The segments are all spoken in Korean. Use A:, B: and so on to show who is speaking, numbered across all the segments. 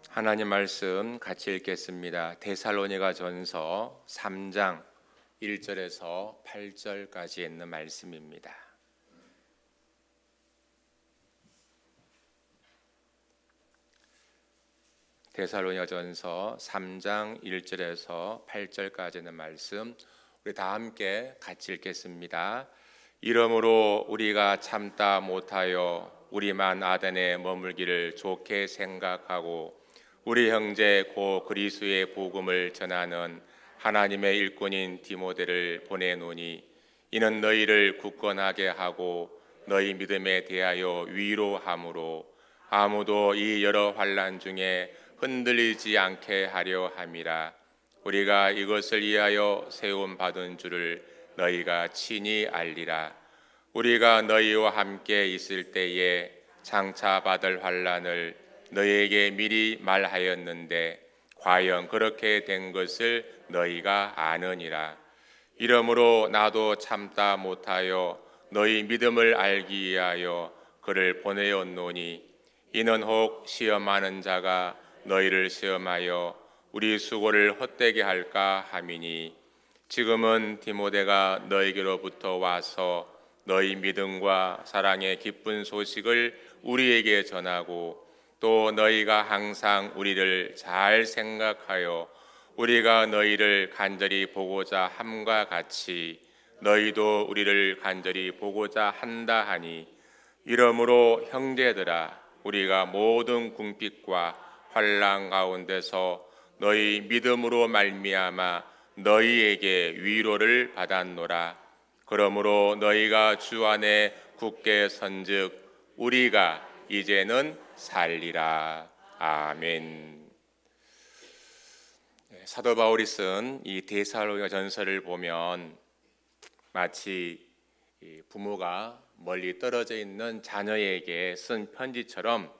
A: 하나님 말씀 같이 읽겠습니다. 데살로니가 전서 3장 1절에서 8절까지 있는 말씀입니다. 데살로니가 전서 3장 1절에서 8절까지 있는 말씀 우리 다 함께 같이 읽겠습니다. 이러므로 우리가 참다 못하여 우리만 아덴에 머물기를 좋게 생각하고 우리 형제 고 그리스도의 복음을 전하는 하나님의 일꾼인 디모데를 보내노니 이는 너희를 굳건하게 하고 너희 믿음에 대하여 위로함으로 아무도 이 여러 환난 중에 흔들리지 않게 하려 함이라. 우리가 이것을 위하여 세움 받은 줄을 너희가 친히 알리라. 우리가 너희와 함께 있을 때에 장차 받을 환난을 너희에게 미리 말하였는데 과연 그렇게 된 것을 너희가 아느니라. 이러므로 나도 참다 못하여 너희 믿음을 알기 위하여 그를 보내었노니 이는 혹 시험하는 자가 너희를 시험하여 우리 수고를 헛되게 할까 함이니 지금은 디모데가 너희에게로부터 와서 너희 믿음과 사랑의 기쁜 소식을 우리에게 전하고 또 너희가 항상 우리를 잘 생각하여 우리가 너희를 간절히 보고자 함과 같이 너희도 우리를 간절히 보고자 한다 하니 이러므로 형제들아 우리가 모든 궁핍과 환난 가운데서 너희 믿음으로 말미암아 너희에게 위로를 받았노라. 그러므로 너희가 주 안에 굳게 선즉 우리가 이제는 살리라. 아멘. 사도 바울이 쓴 이 데살로니가 전서를 보면 마치 부모가 멀리 떨어져 있는 자녀에게 쓴 편지처럼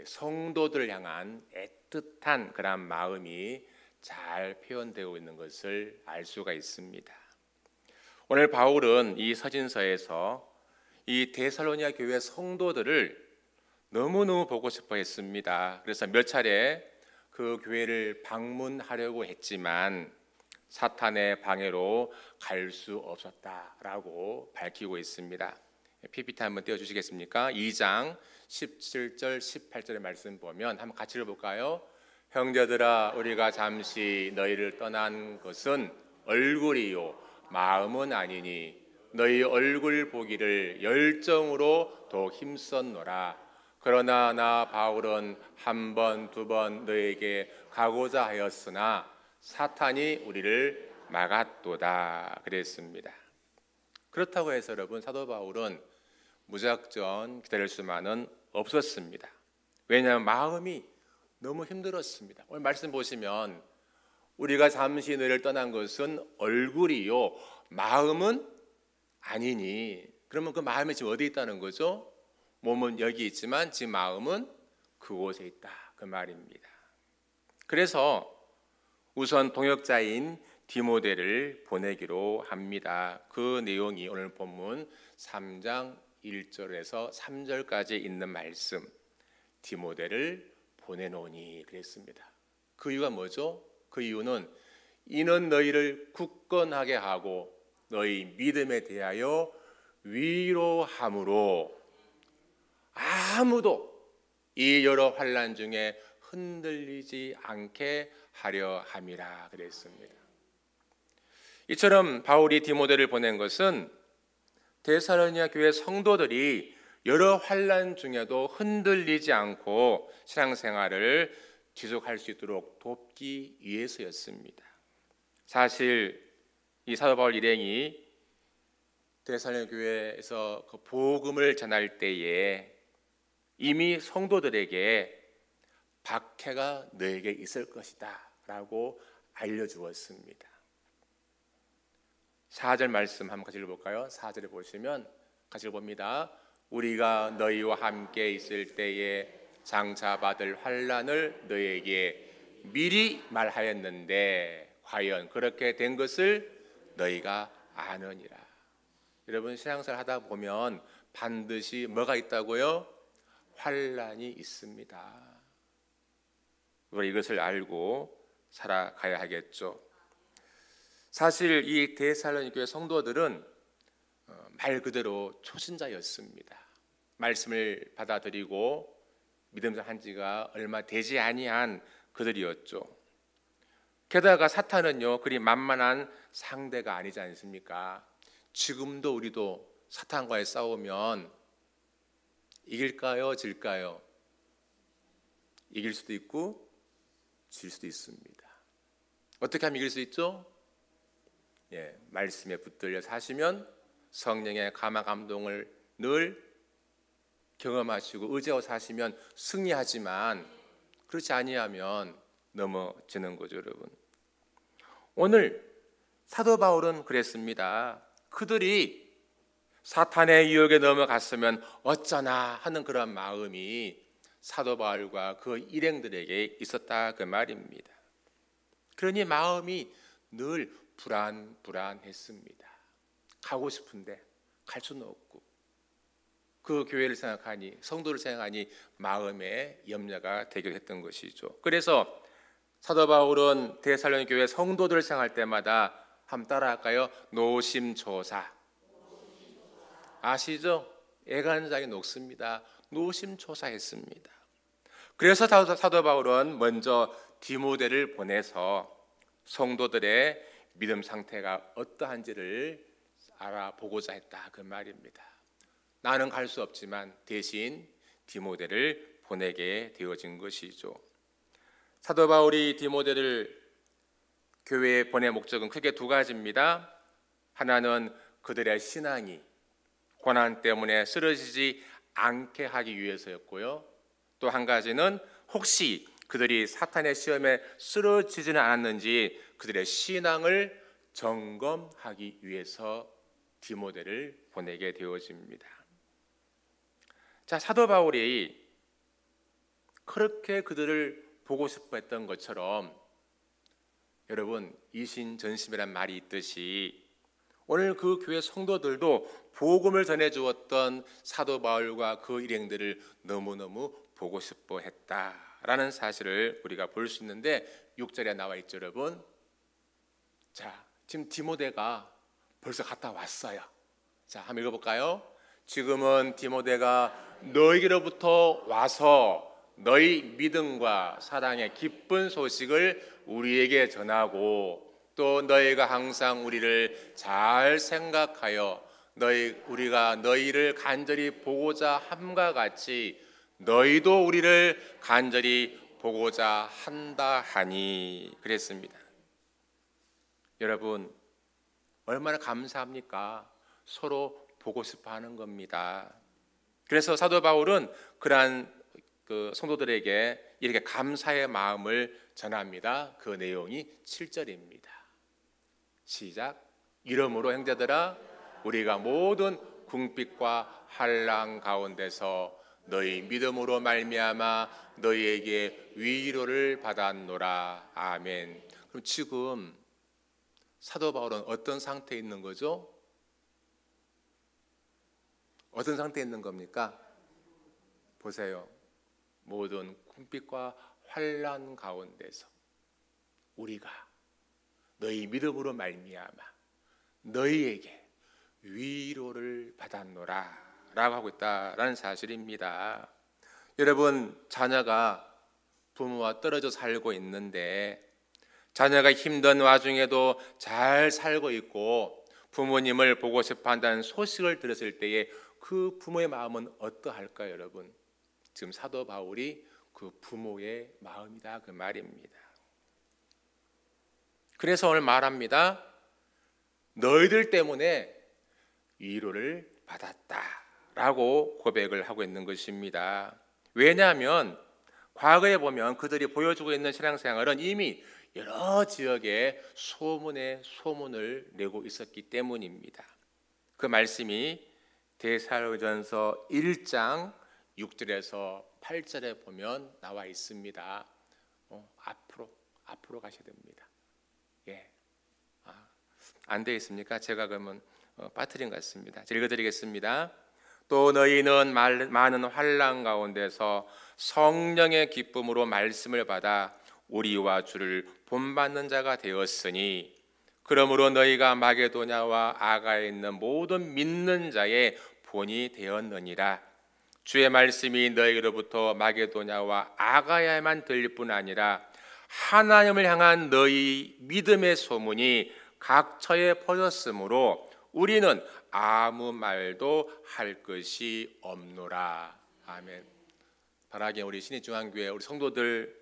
A: 성도들을 향한 애틋한 그런 마음이 잘 표현되고 있는 것을 알 수가 있습니다. 오늘 바울은 이 서신서에서 이 데살로니가 교회 성도들을 너무너무 보고 싶어 했습니다. 그래서 몇 차례 그 교회를 방문하려고 했지만 사탄의 방해로 갈 수 없었다라고 밝히고 있습니다. PPT 한번 띄워주시겠습니까? 2장 17절 18절의 말씀 보면 한번 같이 읽어볼까요? 형제들아 우리가 잠시 너희를 떠난 것은 얼굴이요 마음은 아니니 너희 얼굴 보기를 열정으로 더욱 힘썼노라. 그러나 나 바울은 한 번, 두 번 너에게 가고자 하였으나 사탄이 우리를 막았도다 그랬습니다. 그렇다고 해서 여러분 사도 바울은 무작정 기다릴 수만은 없었습니다. 왜냐하면 마음이 너무 힘들었습니다. 오늘 말씀 보시면 우리가 잠시 너희를 떠난 것은 얼굴이요 마음은 아니니 그러면 그 마음이 지금 어디 있다는 거죠? 몸은 여기 있지만 지금 마음은 그곳에 있다 그 말입니다. 그래서 우선 동역자인 디모데를 보내기로 합니다. 그 내용이 오늘 본문 3장 1절에서 3절까지 있는 말씀 디모데를 보내노니 그랬습니다. 그 이유가 뭐죠? 그 이유는 이는 너희를 굳건하게 하고 너희 믿음에 대하여 위로함으로 아무도 이 여러 환난 중에 흔들리지 않게 하려 함이라 그랬습니다. 이처럼 바울이 디모데를 보낸 것은 데살로니가 교회 성도들이 여러 환난 중에도 흔들리지 않고 신앙생활을 지속할 수 있도록 돕기 위해서였습니다. 사실 이 사도 바울 일행이 데살로니가 교회에서 그 복음을 전할 때에 이미 성도들에게 박해가 너에게 있을 것이다 라고 알려주었습니다. 4절 말씀 한번 같이 읽어볼까요? 4절에 보시면 같이 읽어봅니다. 우리가 너희와 함께 있을 때에 장차 받을 환난을 너희에게 미리 말하였는데 과연 그렇게 된 것을 너희가 아느니라. 여러분 신앙생활 하다 보면 반드시 뭐가 있다고요? 환난이 있습니다. 우리가 이것을 알고 살아가야 하겠죠. 사실 이 데살로니가 교회 성도들은 말 그대로 초신자였습니다. 말씀을 받아들이고 믿음 한 지가 얼마 되지 아니한 그들이었죠. 게다가 사탄은요 그리 만만한 상대가 아니지 않습니까? 지금도 우리도 사탄과의 싸우면 이길까요? 질까요? 이길 수도 있고 질 수도 있습니다. 어떻게 하면 이길 수 있죠? 말씀에 붙들려 사시면 성령의 감화 감동을 늘 경험하시고 의지하고 사시면 승리하지만 그렇지 아니하면 넘어지는 거죠, 여러분. 오늘 사도 바울은 그랬습니다. 그들이 사탄의 유혹에 넘어갔으면 어쩌나 하는 그런 마음이 사도 바울과 그 일행들에게 있었다 그 말입니다. 그러니 마음이 늘 불안했습니다. 가고 싶은데 갈 수는 없고 그 교회를 생각하니 성도를 생각하니 마음에 염려가 되게 했던 것이죠. 그래서 사도 바울은 데살로니가 교회 성도들을 생각할 때마다 한번 따라할까요? 노심초사. 아시죠? 애간장이 녹습니다. 노심초사했습니다. 그래서 사도 바울은 먼저 디모데를 보내서 성도들의 믿음 상태가 어떠한지를 알아보고자 했다 그 말입니다. 나는 갈 수 없지만 대신 디모데를 보내게 되어진 것이죠. 사도 바울이 디모데를 교회에 보낼 목적은 크게 두 가지입니다. 하나는 그들의 신앙이 고난 때문에 쓰러지지 않게 하기 위해서였고요. 또 한 가지는 혹시 그들이 사탄의 시험에 쓰러지지는 않았는지 그들의 신앙을 점검하기 위해서 디모데를 보내게 되어집니다. 자, 사도 바울이 그렇게 그들을 보고 싶어 했던 것처럼 여러분 이신전심이란 말이 있듯이 오늘 그 교회 성도들도 복음을 전해주었던 사도 바울과 그 일행들을 너무너무 보고 싶어 했다라는 사실을 우리가 볼 수 있는데 6절에 나와 있죠, 여러분. 자, 지금 디모데가 벌써 갔다 왔어요. 자, 한번 읽어볼까요? 지금은 디모데가 너희로부터 와서 너희 믿음과 사랑의 기쁜 소식을 우리에게 전하고 또 너희가 항상 우리를 잘 생각하여 우리가 너희를 간절히 보고자 함과 같이 너희도 우리를 간절히 보고자 한다 하니 그랬습니다. 여러분 얼마나 감사합니까? 서로 보고 싶어 하는 겁니다. 그래서 사도 바울은 그러한 그 성도들에게 이렇게 감사의 마음을 전합니다. 그 내용이 7절입니다. 시작. 이러므로 형제들아 우리가 모든 궁핍과 환난 가운데서 너희 믿음으로 말미암아 너희에게 위로를 받았노라. 아멘. 그럼 지금 사도 바울은 어떤 상태에 있는 거죠? 어떤 상태에 있는 겁니까? 보세요. 모든 궁핍과 환난 가운데서 우리가 너희 믿음으로 말미암아 너희에게 위로를 받았노라 라고 하고 있다라는 사실입니다. 여러분 자녀가 부모와 떨어져 살고 있는데 자녀가 힘든 와중에도 잘 살고 있고 부모님을 보고 싶어 한다는 소식을 들었을 때에 그 부모의 마음은 어떠할까요, 여러분? 지금 사도 바울이 그 부모의 마음이다 그 말입니다. 그래서 오늘 말합니다. 너희들 때문에 위로를 받았다라고 고백을 하고 있는 것입니다. 왜냐하면 과거에 보면 그들이 보여주고 있는 신앙생활은 이미 여러 지역에 소문을 내고 있었기 때문입니다. 그 말씀이 데살로니가전서 1장 6절에서 8절에 보면 나와 있습니다. 앞으로 가셔야 됩니다. 안 되겠습니까? 제가 그러면 빠뜨린 것 같습니다. 읽어드리겠습니다. 또 너희는 많은 환난 가운데서 성령의 기쁨으로 말씀을 받아 우리와 주를 본받는 자가 되었으니 그러므로 너희가 마게도냐와 아가에 있는 모든 믿는 자의 본이 되었느니라. 주의 말씀이 너희로부터 마게도냐와 아가야에만 들릴 뿐 아니라 하나님을 향한 너희 믿음의 소문이 각처에 퍼졌으므로 우리는 아무 말도 할 것이 없노라. 아멘. 바라기에 우리 신의중앙교회 우리 성도들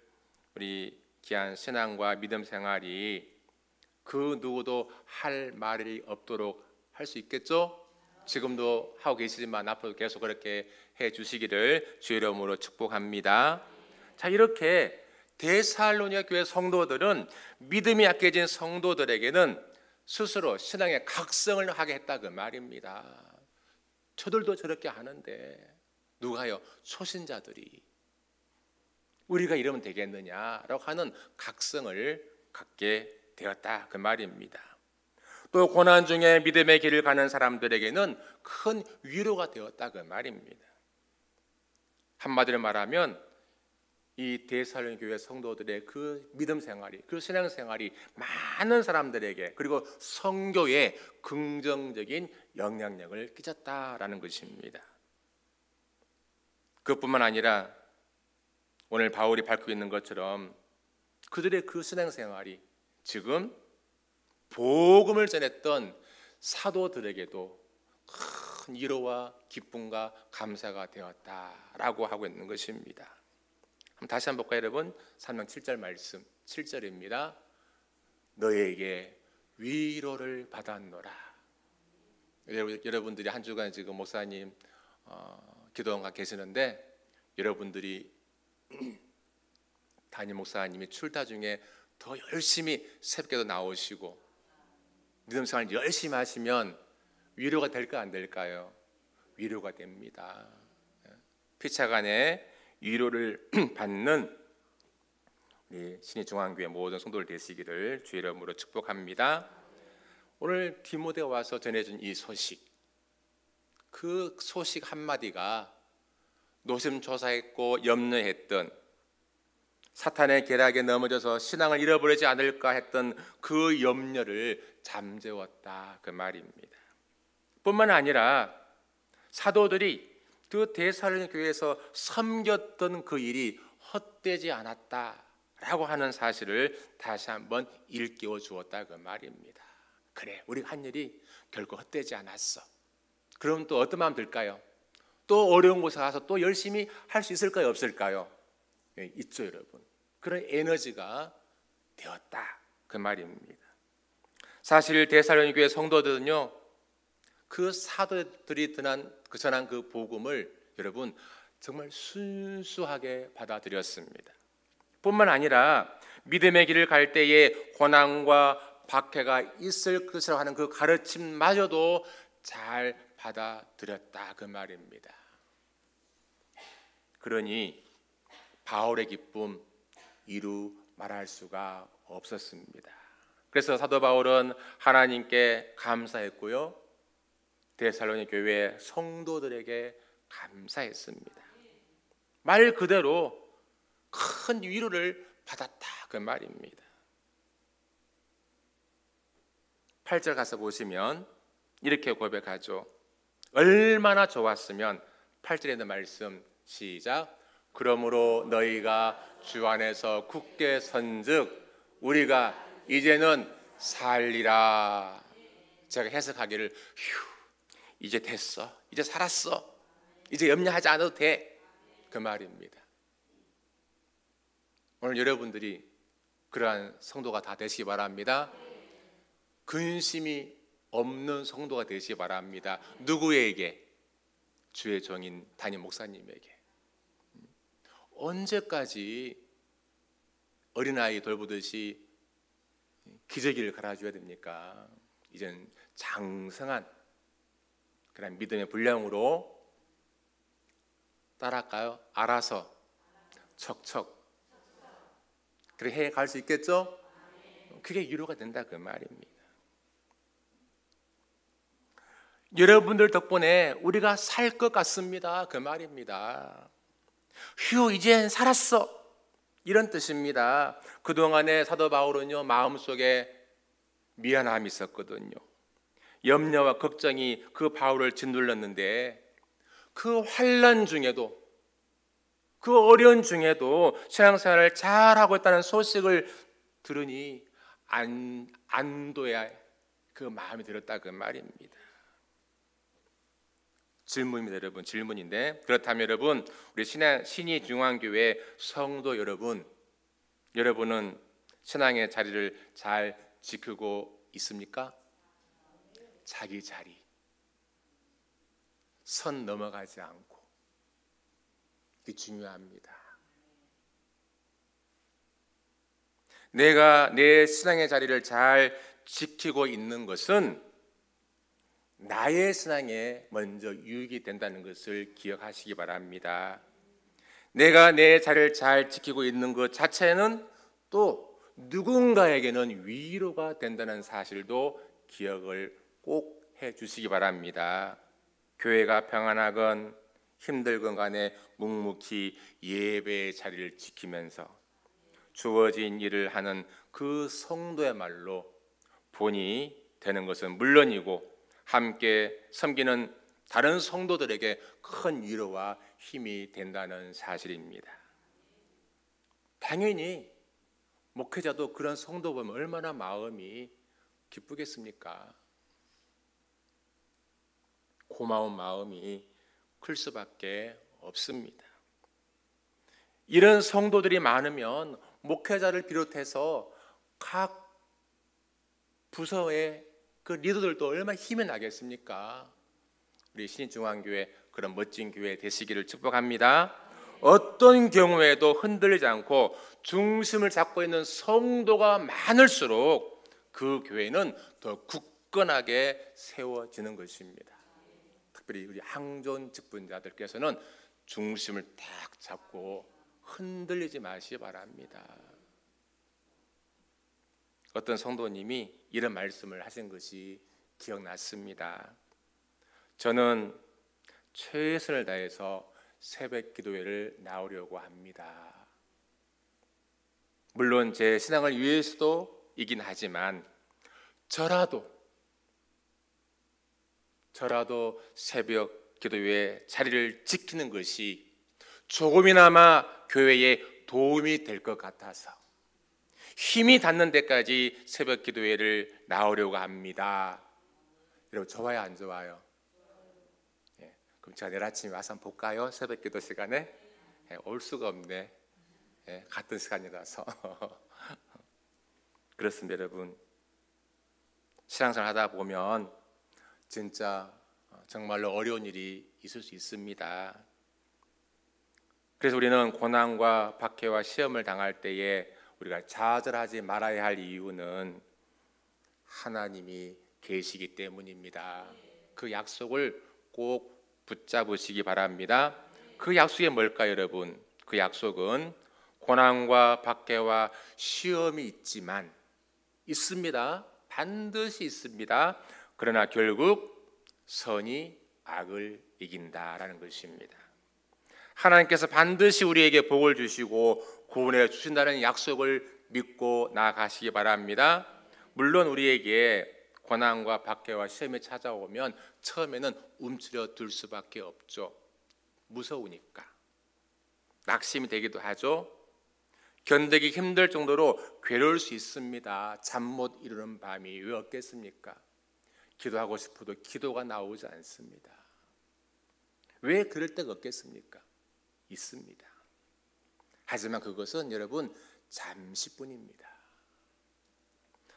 A: 우리 귀한 신앙과 믿음 생활이 그 누구도 할 말이 없도록 할 수 있겠죠? 지금도 하고 계시지만 앞으로 계속 그렇게 해 주시기를 주의 이름으로 축복합니다. 자, 이렇게 데살로니가 교회 성도들은 믿음이 약해진 성도들에게는 스스로 신앙의 각성을 하게 했다 그 말입니다. 저들도 저렇게 하는데 누가요? 초신자들이 우리가 이러면 되겠느냐라고 하는 각성을 갖게 되었다 그 말입니다. 또 고난 중에 믿음의 길을 가는 사람들에게는 큰 위로가 되었다 그 말입니다. 한마디로 말하면 이 데살로니가 교회 성도들의 그 믿음 생활이, 그 신앙 생활이 많은 사람들에게 그리고 성교에 긍정적인 영향력을 끼쳤다라는 것입니다. 그것뿐만 아니라 오늘 바울이 밝히고 있는 것처럼 그들의 그 신앙 생활이 지금 복음을 전했던 사도들에게도 큰 위로와 기쁨과 감사가 되었다라고 하고 있는 것입니다. 다시 한번 볼까요, 여러분? 3장 7절 말씀 7절입니다. 너에게 위로를 받았노라. 여러분들이 한 주간 지금 목사님 기도원가 계시는데 여러분들이 담임 목사님이 출타 중에 더 열심히 새벽에도 나오시고 믿음 생활 열심히 하시면 위로가 될까 안 될까요? 위로가 됩니다. 피차간에 위로를 받는 우리 신의중앙교회 모든 성도들 되시기를 주의 이름으로 축복합니다. 오늘 디모데가 와서 전해준 이 소식, 그 소식 한마디가 노심초사했고 염려했던 사탄의 계략에 넘어져서 신앙을 잃어버리지 않을까 했던 그 염려를 잠재웠다 그 말입니다. 뿐만 아니라 사도들이 그 데살로니가 교회에서 섬겼던 그 일이 헛되지 않았다라고 하는 사실을 다시 한번 일깨워 주었다 그 말입니다. 그래, 우리가 한 일이 결코 헛되지 않았어. 그럼 또 어떤 마음 들까요? 또 어려운 곳에 가서 또 열심히 할 수 있을까요? 없을까요? 네, 있죠 여러분. 그런 에너지가 되었다 그 말입니다. 사실 데살로니가 교회 성도들은요, 그 사도들이 전한 그 복음을 여러분 정말 순수하게 받아들였습니다. 뿐만 아니라 믿음의 길을 갈 때에 고난과 박해가 있을 것이라고 하는 그 가르침마저도 잘 받아들였다 그 말입니다. 그러니 바울의 기쁨 이루 말할 수가 없었습니다. 그래서 사도 바울은 하나님께 감사했고요, 데살로니가 교회 성도들에게 감사했습니다. 말 그대로 큰 위로를 받았다 그 말입니다. 8절 가서 보시면 이렇게 고백하죠. 얼마나 좋았으면 8절에 있는 말씀 시작. 그러므로 너희가 주 안에서 굳게 선즉 우리가 이제는 살리라. 제가 해석하기를 휴, 이제 됐어, 이제 살았어, 이제 염려하지 않아도 돼 그 말입니다. 오늘 여러분들이 그러한 성도가 다 되시기 바랍니다. 근심이 없는 성도가 되시기 바랍니다. 누구에게? 주의 종인 담임 목사님에게. 언제까지 어린아이 돌보듯이 기저귀를 갈아줘야 됩니까? 이제는 장성한 그런 믿음의 분량으로 따라할까요? 알아서 척척 그렇게 해갈 수 있겠죠? 그게 위로가 된다 그 말입니다. 여러분들 덕분에 우리가 살 것 같습니다 그 말입니다. 휴, 이젠 살았어, 이런 뜻입니다. 그동안에 사도 바울은요, 마음속에 미안함이 있었거든요. 염려와 걱정이 그 바울을 짓눌렀는데 그 환난 중에도, 그 어려운 중에도 신앙생활을 잘하고 있다는 소식을 들으니 안도의 그 마음이 들었다, 그 말입니다. 질문입니다, 여러분. 질문인데, 그렇다면 여러분, 우리 신의중앙교회 성도 여러분, 여러분은 신앙의 자리를 잘 지키고 있습니까? 자기 자리, 선 넘어가지 않고, 이게 중요합니다. 내가 내 신앙의 자리를 잘 지키고 있는 것은 나의 신앙에 먼저 유익이 된다는 것을 기억하시기 바랍니다. 내가 내 자리를 잘 지키고 있는 것 자체는 또 누군가에게는 위로가 된다는 사실도 기억을 꼭 해주시기 바랍니다. 교회가 평안하건 힘들건 간에 묵묵히 예배의 자리를 지키면서 주어진 일을 하는 그 성도야말로 본이 되는 것은 물론이고 함께 섬기는 다른 성도들에게 큰 위로와 힘이 된다는 사실입니다. 당연히 목회자도 그런 성도 보면 얼마나 마음이 기쁘겠습니까? 고마운 마음이 클 수밖에 없습니다. 이런 성도들이 많으면 목회자를 비롯해서 각 부서의 그 리더들도 얼마나 힘이 나겠습니까? 우리 신의중앙교회 그런 멋진 교회 되시기를 축복합니다. 어떤 경우에도 흔들리지 않고 중심을 잡고 있는 성도가 많을수록 그 교회는 더 굳건하게 세워지는 것입니다. 특별히 우리 항존 직분자들께서는 중심을 딱 잡고 흔들리지 마시기 바랍니다. 어떤 성도님이 이런 말씀을 하신 것이 기억났습니다. 저는 최선을 다해서 새벽 기도회를 나오려고 합니다. 물론 제 신앙을 위해서도 이긴 하지만 저라도 새벽 기도회의 자리를 지키는 것이 조금이나마 교회에 도움이 될 것 같아서 힘이 닿는 데까지 새벽 기도회를 나오려고 합니다. 여러분 좋아요, 안 좋아요? 예, 그럼 제가 내일 아침에 와서 한번 볼까요? 새벽 기도 시간에? 예, 올 수가 없네. 예, 같은 시간이라서. 그렇습니다, 여러분. 신앙생활 하다 보면 진짜 정말로 어려운 일이 있을 수 있습니다. 그래서 우리는 고난과 박해와 시험을 당할 때에 우리가 좌절하지 말아야 할 이유는 하나님이 계시기 때문입니다. 그 약속을 꼭 붙잡으시기 바랍니다. 그 약속이 뭘까요, 여러분? 그 약속은 고난과 박해와 시험이 있습니다. 반드시 있습니다. 그러나 결국 선이 악을 이긴다라는 것입니다. 하나님께서 반드시 우리에게 복을 주시고 구원해 주신다는 약속을 믿고 나아가시기 바랍니다. 물론 우리에게 고난과 박해와 시험이 찾아오면 처음에는 움츠려들 수밖에 없죠. 무서우니까. 낙심이 되기도 하죠. 견디기 힘들 정도로 괴로울 수 있습니다. 잠 못 이루는 밤이 왜 없겠습니까? 기도하고 싶어도 기도가 나오지 않습니다. 왜 그럴 때가 없겠습니까? 있습니다. 하지만 그것은 여러분 잠시뿐입니다.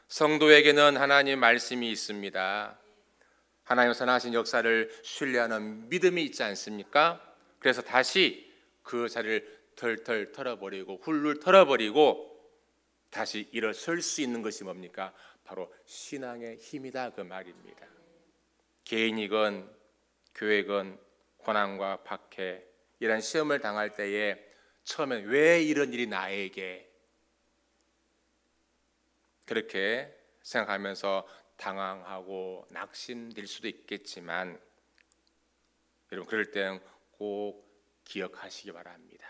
A: 성도에게는 하나님 말씀이 있습니다. 하나님 선하신 역사를 신뢰하는 믿음이 있지 않습니까? 그래서 다시 그 자리를 털털 털어버리고 훌훌 털어버리고 다시 일어설 수 있는 것이 뭡니까? 바로 신앙의 힘이다, 그 말입니다. 개인이건 교회건 고난과 박해 이런 시험을 당할 때에 처음엔 왜 이런 일이 나에게 그렇게 생각하면서 당황하고 낙심될 수도 있겠지만 여러분 그럴 때는 꼭 기억하시기 바랍니다.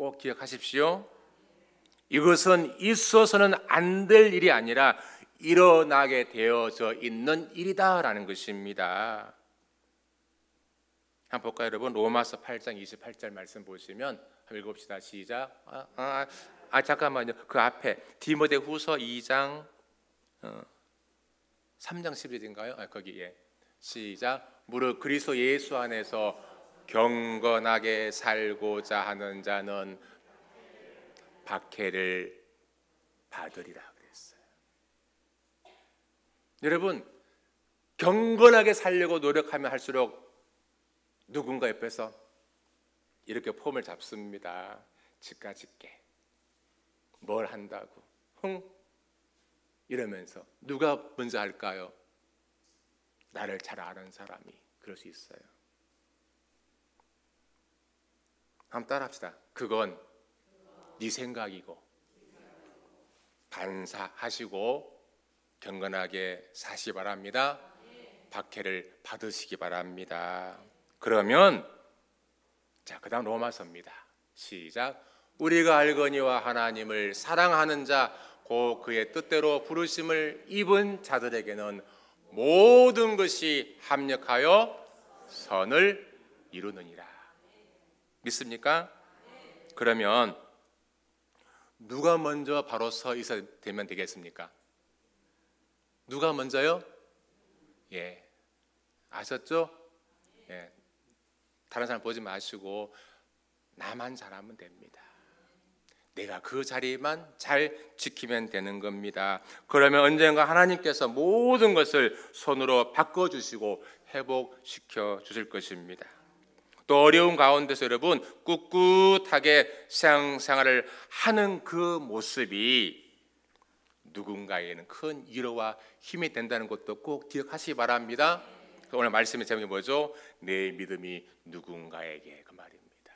A: 꼭 기억하십시오. 이것은 있어서는 안 될 일이 아니라 일어나게 되어져 있는 일이다라는 것입니다. 한번 볼까요, 여러분? 로마서 8장 28절 말씀 보시면 한번 읽어봅시다. 시작. 잠깐만요. 그 앞에 디모데후서 2장 3장 11절인가요? 거기에 시작. 무릇 그리스도 예수 안에서 경건하게 살고자 하는 자는 박해를 받으리라 그랬어요. 여러분, 경건하게 살려고 노력하면 할수록 누군가 옆에서 이렇게 폼을 잡습니다. 집가집게 뭘 한다고 이러면서 누가 먼저 할까요? 나를 잘 아는 사람이 그럴 수 있어요. 한번 따라합시다. 그건 네 생각이고 반사하시고 경건하게 사시기 바랍니다. 박해를 받으시기 바랍니다. 그러면 그 다음 로마서입니다. 시작. 우리가 알거니와 하나님을 사랑하는 자 곧 그의 뜻대로 부르심을 입은 자들에게는 모든 것이 합력하여 선을 이루느니라. 믿습니까? 그러면 누가 먼저 바로 서 있어야 되면 되겠습니까? 누가 먼저요? 예, 아셨죠? 예, 다른 사람 보지 마시고 나만 잘하면 됩니다. 내가 그 자리만 잘 지키면 되는 겁니다. 그러면 언젠가 하나님께서 모든 것을 손으로 바꿔주시고 회복시켜 주실 것입니다. 또 어려운 가운데서 여러분 꿋꿋하게 생활을 하는 그 모습이 누군가에게는 큰 위로와 힘이 된다는 것도 꼭 기억하시기 바랍니다. 오늘 말씀의 제목이 뭐죠? 내 믿음이 누군가에게, 그 말입니다.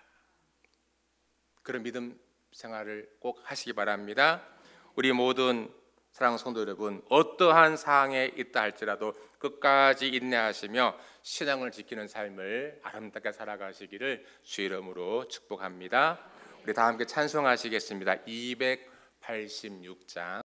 A: 그런 믿음 생활을 꼭 하시기 바랍니다. 우리 모든 사랑하는 성도 여러분, 어떠한 상황에 있다 할지라도 끝까지 인내하시며 신앙을 지키는 삶을 아름답게 살아가시기를 주 이름으로 축복합니다. 우리 다 함께 찬송하시겠습니다. 286장